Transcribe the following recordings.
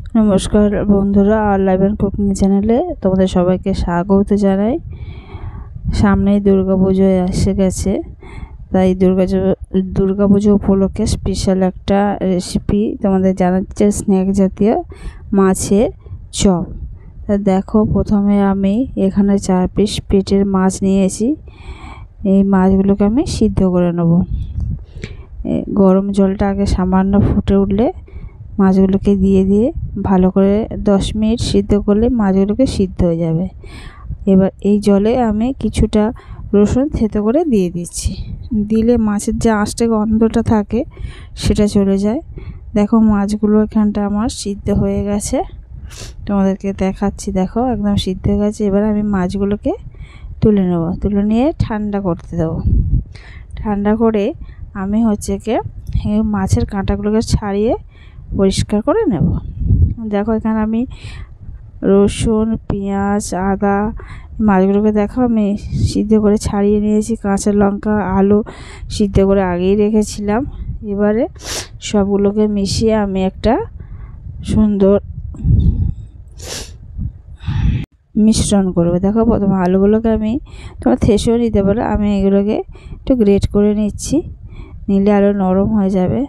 নমস্কার বন্ধুরা, আর live and cooking চ্যানেলে তোমাদের সবাইকে স্বাগত জানাই। সামনেই দুর্গাপুজো এসে গেছে, তাই দুর্গাপুজো উপলক্ষে স্পেশাল একটা রেসিপি তোমাদের জানাচ্ছে, স্ন্যাক জাতীয় মাছের চপ। তা দেখো, প্রথমে আমি এখানে 4 পিস পেটের মাছ নিয়েছি। এই মাছগুলোকে আমি সিদ্ধ করে নেব। গরম জলটা আগে সামান্য ফুটে উঠলে মাছগুলোকে দিয়ে ভালো করে 10 মিনিট সিদ্ধ করলে মাছগুলোকে সিদ্ধ হয়ে যাবে। এবার এই জলে আমি কিছুটা রসুন থেতো করে দিয়ে দিচ্ছি। দিলে মাছের যে আঁশটে গন্ধটা থাকে সেটা চলে যায়। দেখো, মাছগুলো এখানটা আমার সিদ্ধ হয়ে গেছে, তোমাদেরকে দেখাচ্ছি। দেখো, একদম সিদ্ধ হয়ে গেছে। এবার আমি মাছগুলোকে তুলে নেব, তুলে নিয়ে ঠান্ডা করতে দেবো। ঠান্ডা করে আমি মাছের কাঁটাগুলোকে ছাড়িয়ে পরিষ্কার করে নেব। দেখো, এখানে আমি রসুন, পেঁয়াজ, আদা, মাছগুলোকে দেখো আমি সিদ্ধ করে ছাড়িয়ে নিয়েছি। কাঁচা লঙ্কা, আলু সিদ্ধ করে আগেই রেখেছিলাম। এবারে সবগুলোকে মিশিয়ে আমি একটা সুন্দর মিশ্রণ করবো। দেখো, প্রথমে আলুগুলোকে আমি তোমার থেসেও নিতে পারো, আমি এগুলোকে একটু গ্রেট করে নিচ্ছি, নিলে আরও নরম হয়ে যাবে।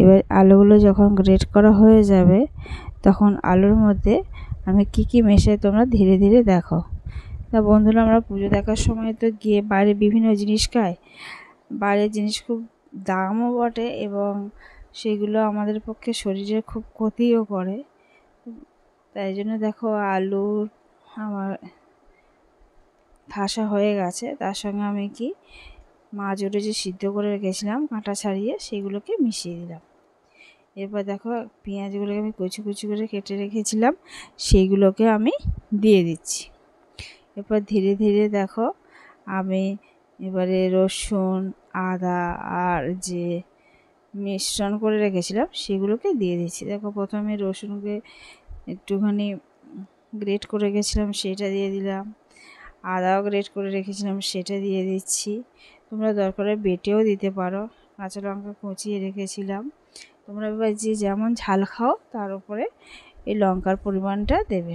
এবার আলুগুলো যখন গ্রেট করা হয়ে যাবে তখন আলুর মধ্যে আমি কি মেশাই তোমরা ধীরে ধীরে দেখো। তা বন্ধুরা, আমরা পুজো দেখার সময় তো গিয়ে বাইরে বিভিন্ন জিনিস খাই। বাইরের জিনিস খুব দামও বটে এবং সেগুলো আমাদের পক্ষে শরীরে খুব ক্ষতিও করে। তাই জন্য দেখো, আলু আমার ঠাসা হয়ে গেছে, তার সঙ্গে আমি মাছগুলো যে সিদ্ধ করে রেখেছিলাম কাঁটা ছাড়িয়ে সেগুলোকে মিশিয়ে দিলাম। এরপর দেখো, পেঁয়াজগুলোকে আমি কুচি কুচি করে কেটে রেখেছিলাম সেইগুলোকে আমি দিয়ে দিচ্ছি। এরপর ধীরে ধীরে দেখো, আমি এবারে রসুন, আদা আর যে মিশ্রণ করে রেখেছিলাম সেগুলোকে দিয়ে দিচ্ছি। দেখো, প্রথমে রসুনকে একটুখানি গ্রেট করে রেখেছিলাম সেটা দিয়ে দিলাম, আদাও গ্রেট করে রেখেছিলাম সেটা দিয়ে দিচ্ছি। তোমরা দরকারে বেটেও দিতে পারো। কাঁচা লঙ্কা কুচিয়ে রেখেছিলাম। তোমরা এবার যে যেমন ঝাল খাও তার উপরে এই লঙ্কার পরিমাণটা দেবে।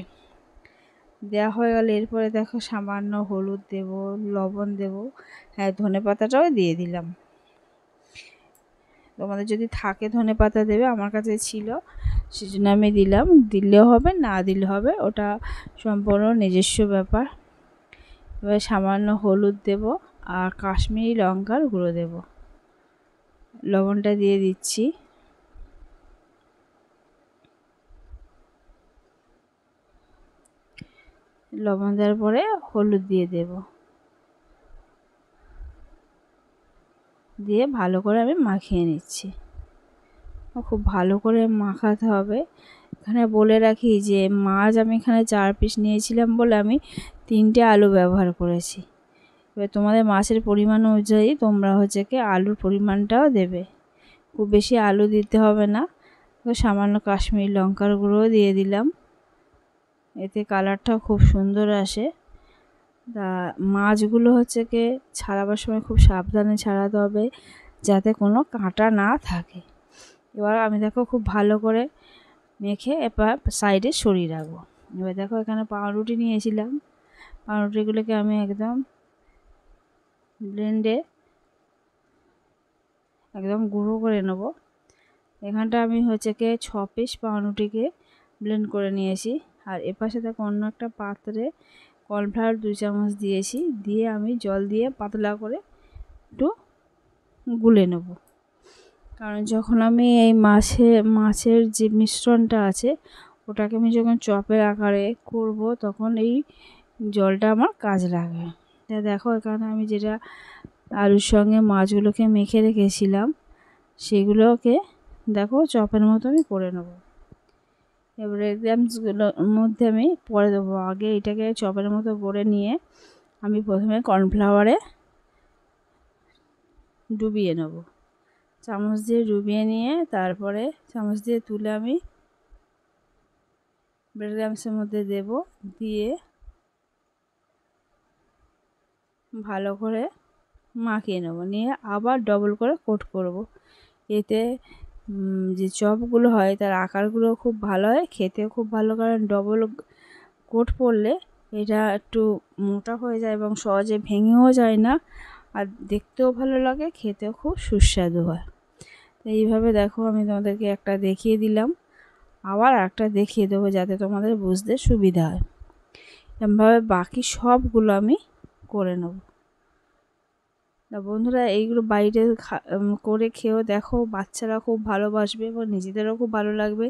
দেওয়া হয়ে গেলে এরপরে দেখো, সামান্য হলুদ দেব, লবণ দেব, হ্যাঁ ধনেপাতাটাও দিয়ে দিলাম। তোমাদের যদি থাকে ধনেপাতা দেবে, আমার কাছে ছিল সেজন্য আমি দিলাম। দিলেও হবে, না দিলে হবে, ওটা সম্পূর্ণ নিজস্ব ব্যাপার। এবার সামান্য হলুদ দেব আর কাশ্মীরি লঙ্কার গুঁড়ো দেব, লবণটা দিয়ে দিচ্ছি। লবণ দেওয়ার পরে হলুদ দিয়ে দেব, দিয়ে ভালো করে আমি মাখিয়ে নিচ্ছি। খুব ভালো করে মাখাতে হবে। এখানে বলে রাখি যে মাছ আমি এখানে 4 পিস নিয়েছিলাম বলে আমি 3টে আলু ব্যবহার করেছি। এবার তোমাদের মাছের পরিমাণ অনুযায়ী তোমরা আলুর পরিমাণটাও দেবে। খুব বেশি আলু দিতে হবে না। সামান্য কাশ্মীরি লঙ্কার গুঁড়ো দিয়ে দিলাম, এতে কালারটাও খুব সুন্দর আসে। তা মাছগুলো ছাড়াবার সময় খুব সাবধানে ছাড়াতে হবে যাতে কোনো কাঁটা না থাকে। এবার আমি দেখো খুব ভালো করে মেখে এবার সাইডে সরিয়ে রাখবো। এবার দেখো, এখানে পাউরুটি নিয়েছিলাম, পাউরুটিগুলোকে আমি একদম ব্লেন্ডে একদম গুঁড়ো করে নেব। এখানটা আমি 6 পিস পাউরুটিকে ব্লেন্ড করে নিয়েছি। আর এপাশে দেখো অন্য একটা পাত্রে কর্নফ্লাওয়ার 2 চামচ দিয়েছি, দিয়ে আমি জল দিয়ে পাতলা করে একটু গুলে নেব। কারণ যখন আমি এই মাছের যে মিশ্রণটা আছে ওটাকে আমি যখন চপের আকারে করব তখন এই জলটা আমার কাজে লাগবে। তা দেখো, এখানে আমি যেটা আলুর সঙ্গে মাছগুলোকে মেখে রেখেছিলাম সেগুলোকে দেখো চপের মতো আমি করে নেব। এবারে গ্রামসগুলোর মধ্যে আমি পরে দেবো। আগে এটাকে চপের মতো করে নিয়ে আমি প্রথমে কর্নফ্লাওয়ারে ডুবিয়ে নেব। চামচ দিয়ে ডুবিয়ে নিয়ে তারপরে চামচ দিয়ে তুলে আমি ব্রেড ক্রাম্বসের মধ্যে দেব, দিয়ে ভালো করে মাখিয়ে নেব, নিয়ে আবার ডবল করে কোট করব। এতে যে চপগুলো হয় তার আকারগুলো খুব ভালো হয়, খেতেও খুব ভালো, কারণ ডবল কোট পড়লে এটা একটু মোটা হয়ে যায় এবং সহজে ভেঙেও যায় না, আর দেখতেও ভালো লাগে, খেতেও খুব সুস্বাদু হয়। তো এইভাবে দেখো আমি তোমাদেরকে একটা দেখিয়ে দিলাম, আবার একটা দেখিয়ে দেবো যাতে তোমাদের বুঝতে সুবিধা হয়। এমনভাবে বাকি সবগুলো আমি করে নেব। তা বন্ধুরা এইগুলো বাড়িতে করে খেয়েও দেখো, বাচ্চারা খুব ভালোবাসবে এবং নিজেদেরও খুব ভালো লাগবে।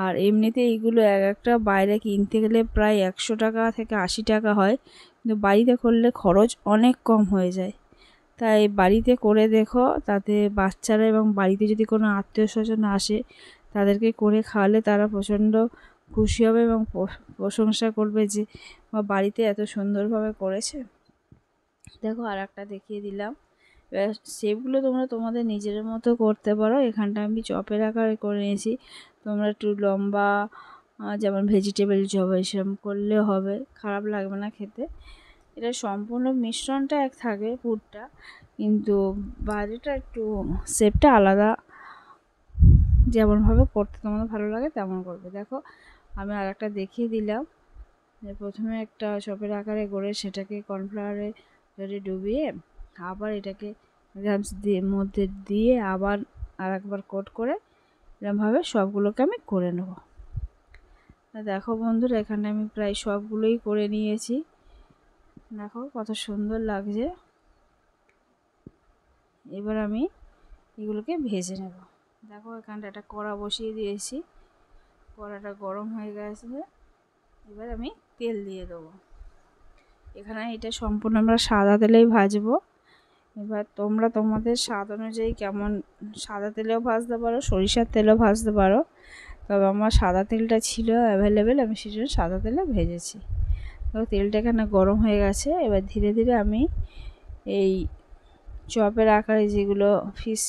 আর এমনিতে এইগুলো এক একটা বাইরে কিনতে গেলে প্রায় 100 টাকা থেকে 80 টাকা হয়, কিন্তু বাড়িতে করলে খরচ অনেক কম হয়ে যায়। তাই বাড়িতে করে দেখো, তাতে বাচ্চারা এবং বাড়িতে যদি কোনো আত্মীয় স্বজন আসে তাদেরকে করে খাওয়ালে তারা প্রচণ্ড খুশি হবে এবং প্রশংসা করবে যে বাড়িতে এত সুন্দরভাবে করেছে। দেখো আর একটা দেখিয়ে দিলাম। এবার শেপগুলো তোমরা তোমাদের নিজের মতো করতে পারো। এখানটা আমি চপের আকারে করে নিয়েছি, তোমরা একটু লম্বা যেমন ভেজিটেবল চপ এসব করলেও হবে, খারাপ লাগবে না খেতে। এটা সম্পূর্ণ মিশ্রণটা এক থাকে পুরটা, কিন্তু বাইরেটা একটু শেপটা আলাদা, যেমনভাবে করতে তোমাদের ভালো লাগে তেমন করবে। দেখো আমি আর একটা দেখিয়ে দিলাম যে প্রথমে একটা চপের আকারে গড়ে সেটাকে কর্নফ্লাওয়ারে ডুবিয়ে আবার এটাকে গ্রামস দিয়ে মধ্যে দিয়ে আবার আর একবার কোট করে এরকমভাবে সবগুলোকে আমি করে নেব। দেখো বন্ধুরা এখানে আমি প্রায় সবগুলোই করে নিয়েছি, দেখো কত সুন্দর লাগছে। এবার আমি এগুলোকে ভেজে নেব। দেখো এখানটা একটা কড়া বসিয়ে দিয়েছি, কড়াটা গরম হয়ে গেছে, এবার আমি তেল দিয়ে দেবো। এখানে এটা সম্পূর্ণ আমরা সাদা তেলেই ভাজবো। এবার তোমরা তোমাদের স্বাদ অনুযায়ী কেমন সাদা তেলেও ভাজতে পারো, সরিষার তেলেও ভাজতে পারো, তবে আমার সাদা তেলটা ছিল অ্যাভেলেবেল, আমি সেই জন্য সাদা তেলে ভেজেছি। তো তেলটা এখানে গরম হয়ে গেছে, এবার ধীরে ধীরে আমি এই চপের আকারে যেগুলো ফিশ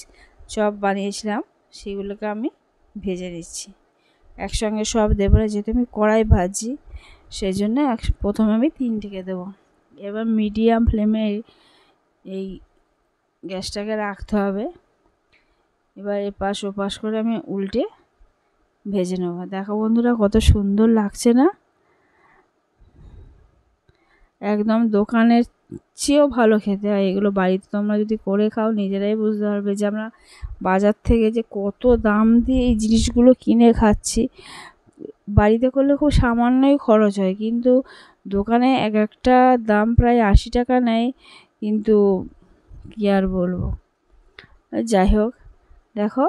চপ বানিয়েছিলাম সেগুলোকে আমি ভেজে নিচ্ছি। একসঙ্গে সব দেবো না, যেহেতু আমি কড়াই ভাজি সেই জন্য প্রথমে আমি 3টিকে দেবো। এবার মিডিয়াম ফ্লেমে এই গ্যাসটাকে রাখতে হবে। এবার এপাশ ওপাশ করে আমি উল্টে ভেজে নেবো। দেখো বন্ধুরা কত সুন্দর লাগছে না, একদম দোকানের চেয়েও ভালো খেতে হয় এগুলো। বাড়িতে তোমরা যদি করে খাও নিজেরাই বুঝতে পারবে যে আমরা বাজার থেকে যে কত দাম দিয়ে এই জিনিসগুলো কিনে খাচ্ছি। বাড়িতে করলে খুব সামান্যই খরচ হয়, কিন্তু দোকানে এক একটা দাম প্রায় 80 টাকা নেয়, কিন্তু কী আর বলবো। যাই হোক, দেখো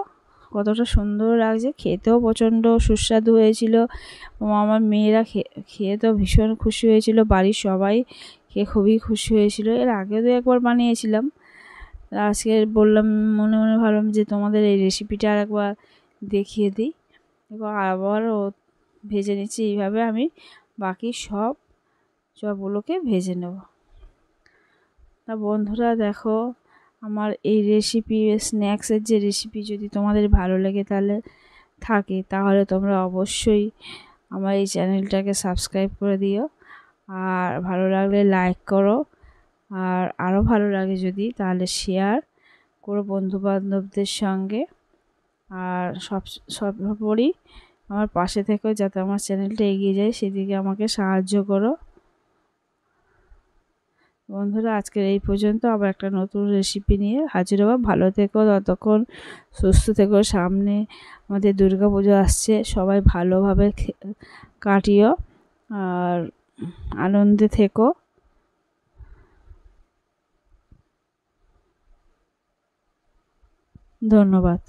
কতটা সুন্দর লাগছে, খেতেও প্রচণ্ড সুস্বাদু হয়েছিল এবং আমার মেয়েরা খেয়ে তো ভীষণ খুশি হয়েছিল, বাড়ির সবাই খেয়ে খুবই খুশি হয়েছিল। এর আগেও 2-1বার বানিয়েছিলাম, আজকে বললাম মনে মনে ভাবলাম যে তোমাদের এই রেসিপিটা আর একবার দেখিয়ে দিই এবং আবারও ভেজে নিচ্ছি। এইভাবে আমি বাকি সব চপগুলোকে ভেজে নেব। তা বন্ধুরা দেখো আমার এই রেসিপি স্ন্যাক্সের যে রেসিপি যদি তোমাদের ভালো লাগে তাহলে তোমরা অবশ্যই আমার এই চ্যানেলটাকে সাবস্ক্রাইব করে দিও, আর ভালো লাগলে লাইক করো, আর আরও ভালো লাগে যদি তাহলে শেয়ার করো বন্ধুবান্ধবদের সঙ্গে। আর সর্বোপরি আমার পাশে থেকেও যাতে আমার চ্যানেলটা এগিয়ে যায় সেদিকে আমাকে সাহায্য করো। বন্ধুরা আজকের এই পর্যন্ত, আবার একটা নতুন রেসিপি নিয়ে হাজির হবো। ভালো থেকো, ততক্ষণ সুস্থ থেকো। সামনে আমাদের দুর্গাপুজো আসছে, সবাই ভালোভাবে কাটিও আর আনন্দে থেকো। ধন্যবাদ।